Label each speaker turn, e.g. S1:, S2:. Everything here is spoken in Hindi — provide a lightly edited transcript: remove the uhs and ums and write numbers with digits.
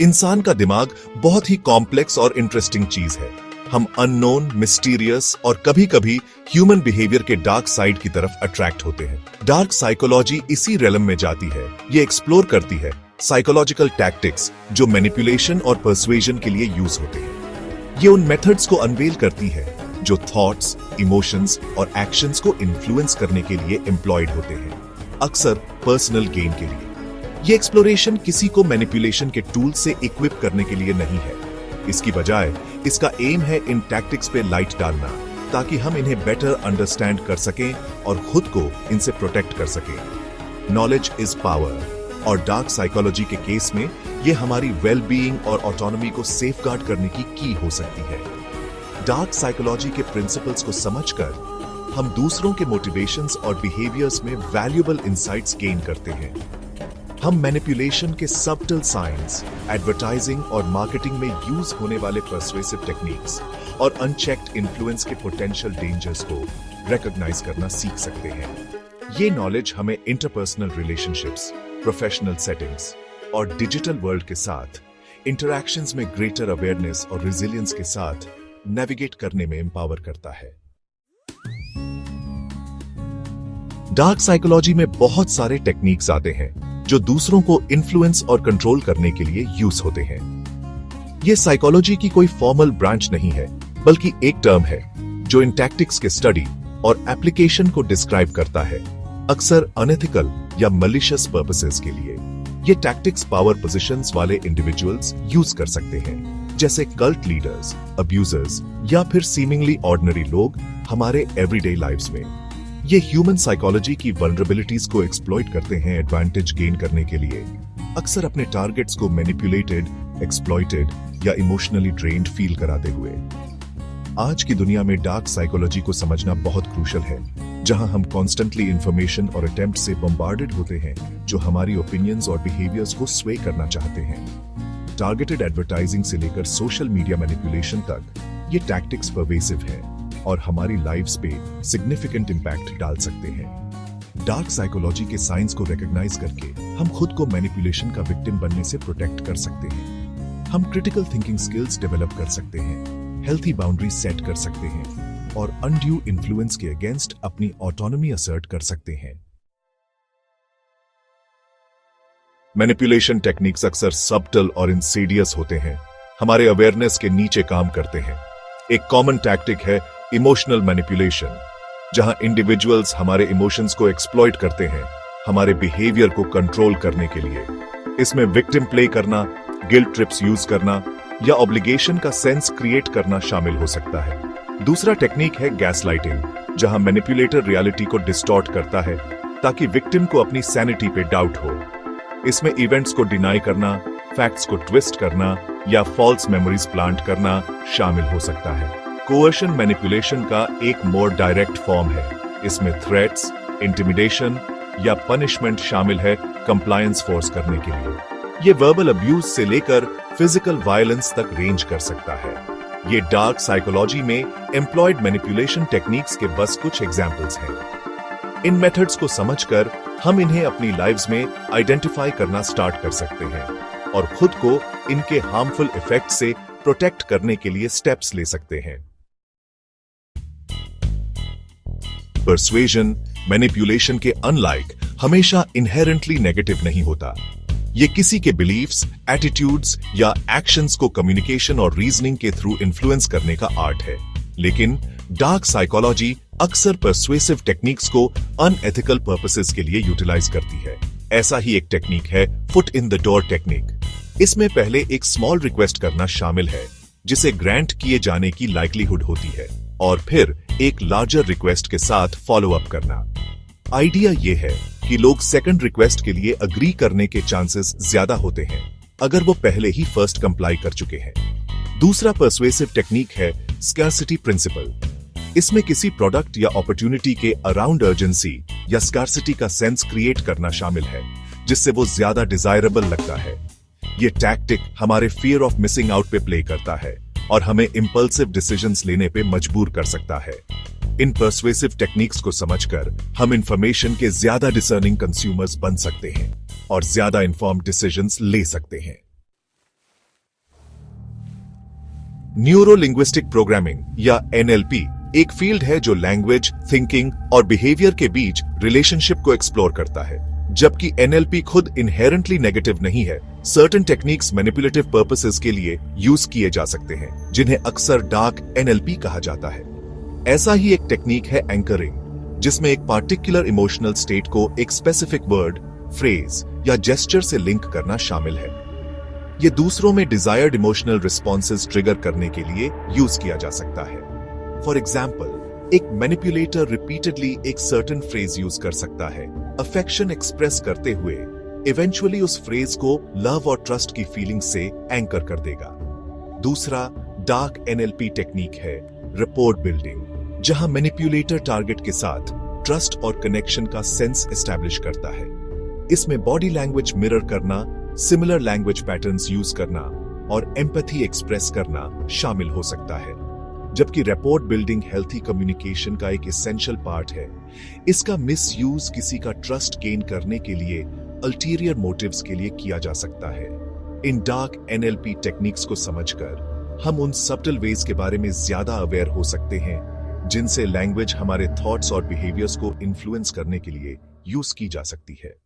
S1: इंसान का दिमाग बहुत ही कॉम्प्लेक्स और इंटरेस्टिंग चीज है। हम अननोन, मिस्टीरियस और कभी-कभी ह्यूमन बिहेवियर के डार्क साइड की तरफ अट्रैक्ट होते हैं। डार्क साइकोलॉजी इसी रेलम में जाती है। ये एक्सप्लोर करती है साइकोलॉजिकल टैक्टिक्स जो मैनिपुलेशन और पर्सुएजन के लिए यूज होते हैं। ये उन मेथड्स को अनवेल करती है जो थॉट्स, इमोशंस और एक्शंस को इन्फ्लुएंस करने के लिए एम्प्लॉयड होते हैं, अक्सर पर्सनल गेन के लिए। ये एक्सप्लोरेशन किसी को मैनिपुलेशन के टूल से इक्विप करने के लिए नहीं है। इसकी बजाय इसका एम है इन टैक्टिक्स पे लाइट डालना ताकि हम इन्हें बेटर अंडरस्टैंड कर सकें और खुद को इनसे प्रोटेक्ट कर सकें। नॉलेज इज पावर और डार्क साइकोलॉजी के केस में ये हमारी वेल बीइंग और ऑटोनॉमी को सेफगार्ड करने की हो सकती है। डार्क साइकोलॉजी के प्रिंसिपल्स को समझकर हम दूसरों के मोटिवेशंस और बिहेवियर्स में वैल्यूएबल इंसाइट्स गेन करते हैं। हम मैनिपुलेशन के सबटल साइंस, एडवर्टाइजिंग और मार्केटिंग में यूज होने वाले पर्सुएसिव टेक्निक्स और अनचेक्ड इन्फ्लुएंस के पोटेंशियल डेंजर्स को रिकॉग्नाइज करना सीख सकते हैं। ये नॉलेज हमें इंटरपर्सनल रिलेशनशिप्स, प्रोफेशनल सेटिंग्स और डिजिटल वर्ल्ड के साथ इंटरैक्शंस में ग्रेटर अवेयरनेस और रेजिलियंस के साथ नेविगेट करने में एम्पावर करता है। डार्क साइकोलॉजी में बहुत सारे टेक्निक्स आते हैं जो दूसरों को इन्फ्लुएंस और कंट्रोल करने के लिए यूज होते हैं। यह साइकोलॉजी की कोई फॉर्मल ब्रांच नहीं है, बल्कि एक टर्म है जो इन टैक्टिक्स के स्टडी और एप्लीकेशन को डिस्क्राइब करता है, अक्सर अनएथिकल या मलिशियस पर्पसेस के लिए। ये टैक्टिक्स पावर पोजीशंस वाले इंडिविजुअल्स यूज कर सकते हैं, जैसे कल्ट लीडर्स, अब्यूजर्स या फिर सीमिंगली ऑर्डिनरी लोग हमारे एवरीडे लाइव्स में। ये ह्यूमन साइकोलॉजी की वल्नरेबिलिटीज को एक्सप्लॉइट करते हैं एडवांटेज गेन करने के लिए, अक्सर अपने टारगेट्स को मैनिपुलेटेड, एक्सप्लॉइटेड या इमोशनली ड्रेन्ड फील कराते हुए। आज की दुनिया में डार्क साइकोलॉजी को समझना बहुत क्रूशल है, जहां हम कॉन्स्टेंटली इंफॉर्मेशन और अटेम्प्ट से बम्बार्डेड होते हैं जो हमारी ओपिनियंस और बिहेवियर्स को स्वे करना चाहते हैं। टारगेटेड एडवर्टाइजिंग से लेकर सोशल मीडिया मैनिपुलेशन तक ये टैक्टिक्स परवेसिव हैं और हमारी लाइव्स पे सिग्निफिकेंट इंपैक्ट डाल सकते हैं। डार्क साइकोलॉजी के साइंस को रिकॉग्नाइज करके हम खुद को मैनिपुलेशन का विक्टिम बनने से प्रोटेक्ट कर सकते हैं। हम क्रिटिकल थिंकिंग स्किल्स डेवलप कर सकते हैं, हेल्थी बाउंड्री सेट कर सकते हैं और अनड्यू इन्फ्लुएंस के अगेंस्ट अपनी ऑटोनॉमी असर्ट कर सकते हैं। मैनिपुलेशन टेक्निक्स अक्सर सबटल और इंसीडियस होते हैं, हमारे अवेयरनेस के नीचे काम करते हैं। एक कॉमन टैक्टिक है इमोशनल मैनिपुलेशन, जहां इंडिविजुअल्स हमारे इमोशंस को एक्सप्लॉइट करते हैं हमारे बिहेवियर को कंट्रोल करने के लिए। इसमें विक्टिम प्ले करना, गिल्ट ट्रिप्स यूज करना या ऑब्लिगेशन का सेंस क्रिएट करना शामिल हो सकता है। दूसरा टेक्निक है गैसलाइटिंग, जहां मैनिपुलेटर रियलिटी को डिस्टॉर्ट करता है ताकि विक्टिम को अपनी सैनिटी पे डाउट हो। इसमें इवेंट्स को डिनाई करना, फैक्ट्स को ट्विस्ट करना या फॉल्स मेमोरीज प्लांट करना शामिल हो सकता है। कोअर्शन मैनिपुलेशन का एक मोर डायरेक्ट फॉर्म है। इसमें थ्रेट्स, इंटिमिडेशन या पनिशमेंट शामिल है कंप्लायंस फोर्स करने के लिए। ये वर्बल अब्यूज से लेकर फिजिकल वायलेंस तक रेंज कर सकता है। ये डार्क साइकोलॉजी में एम्प्लॉयड मैनिपुलेशन टेक्निक्स के बस कुछ एग्जाम्पल्स हैं। इन मेथड्स को समझकर हम इन्हें अपनी लाइव्स में आइडेंटिफाई करना स्टार्ट कर सकते हैं और खुद को इनके हार्मफुल इफेक्ट से प्रोटेक्ट करने के लिए स्टेप्स ले सकते हैं। पर्सुएजन मैनिपुलेशन के अनलाइक हमेशा इनहेरेंटली नेगेटिव नहीं होता। ये किसी के बिलीफ्स, एटीट्यूड्स या एक्शंस को कम्युनिकेशन और रीजनिंग के थ्रू इन्फ्लुएंस करने का आर्ट है। लेकिन डार्क साइकोलॉजी अक्सर पर्सुएसिव टेक्निक्स को अनएथिकल पर्पसेस के लिए यूटिलाइज करती है। ऐसा ही एक टेक्निक है foot in the door technique. इसमें पहले एक स्मॉल रिक्वेस्ट करना शामिल है जिसे ग्रांट किए जाने की लाइक्लीहुड होती है और फिर एक लार्जर रिक्वेस्ट के साथ फॉलो अप करना। आइडिया यह है कि लोग सेकंड रिक्वेस्ट के लिए अग्री करने के चांसेस ज्यादा होते हैं अगर वो पहले ही फर्स्ट कंप्लाई कर चुके हैं। दूसरा पर्सुएसिव टेक्निक है स्कार्सिटी प्रिंसिपल। इसमें किसी प्रोडक्ट या अपॉर्चुनिटी के अराउंड अर्जेंसी या स्कार्सिटी का सेंस क्रिएट करना शामिल है जिससे वो ज्यादा डिजायरेबल लगता है। ये टैक्टिक हमारे फियर ऑफ मिसिंग आउट पे प्ले करता है और हमें इंपल्सिव डिसीजंस लेने पे मजबूर कर सकता है। इन पर्सुएसिव टेक्निक्स को समझकर हम इंफॉर्मेशन के ज्यादा डिसर्निंग कंज्यूमर्स बन सकते हैं और ज्यादा इन्फॉर्म्ड डिसीजंस ले सकते हैं। न्यूरो लिंग्विस्टिक प्रोग्रामिंग या NLP एक फील्ड है जो लैंग्वेज, थिंकिंग और बिहेवियर के बीच रिलेशनशिप को एक्सप्लोर करता है। जबकि NLP खुद इनहेरेंटली नेगेटिव नहीं है, सर्टेन टेक्निक्स मैनिपुलेटिव पर्पसेस के लिए यूज किए जा सकते हैं, जिन्हें अक्सर डार्क NLP कहा जाता है। ऐसा ही एक टेक्निक है एंकरिंग, जिसमें एक पार्टिकुलर इमोशनल स्टेट को एक स्पेसिफिक वर्ड, फ्रेज या जेस्चर से लिंक करना शामिल है। ये दूसरों में डिजायर्ड इमोशनल रिस्पॉन्सेज ट्रिगर करने के लिए यूज किया जा सकता है। फॉर एग्जाम्पल, एक मैनिपुलेटर रिपीटेडली एक सर्टेन फ्रेज यूज कर सकता है, अफेक्शन एक्सप्रेस करते हुए इवेंचुअली उस फ्रेज को लव और ट्रस्ट की फीलिंग से एंकर कर देगा। दूसरा डार्क NLP टेक्निक है रिपोर्ट बिल्डिंग, जहां मैनिपुलेटर टारगेट के साथ ट्रस्ट और कनेक्शन का सेंस एस्टैब्लिश करता है। इसमें बॉडी लैंग्वेज मिरर करना, सिमिलर लैंग्वेज पैटर्न्स यूज करना और एम्पैथी एक्सप्रेस करना शामिल हो सकता है। जबकि रिपोर्ट बिल्डिंग हेल्थी कम्युनिकेशन का एक एसेंशियल पार्ट है, इसका मिसयूज किसी का ट्रस्ट गेन करने के लिए अल्टीरियर मोटिव्स के लिए किया जा सकता है। इन डार्क NLP टेक्निक्स को समझकर हम उन सब्टल वेज के बारे में ज्यादा अवेयर हो सकते हैं, जिनसे लैंग्वेज हमारे थॉट्स और बिहेवियर्स को इन्फ्लुएंस करने के लिए यूज की जा सकती है।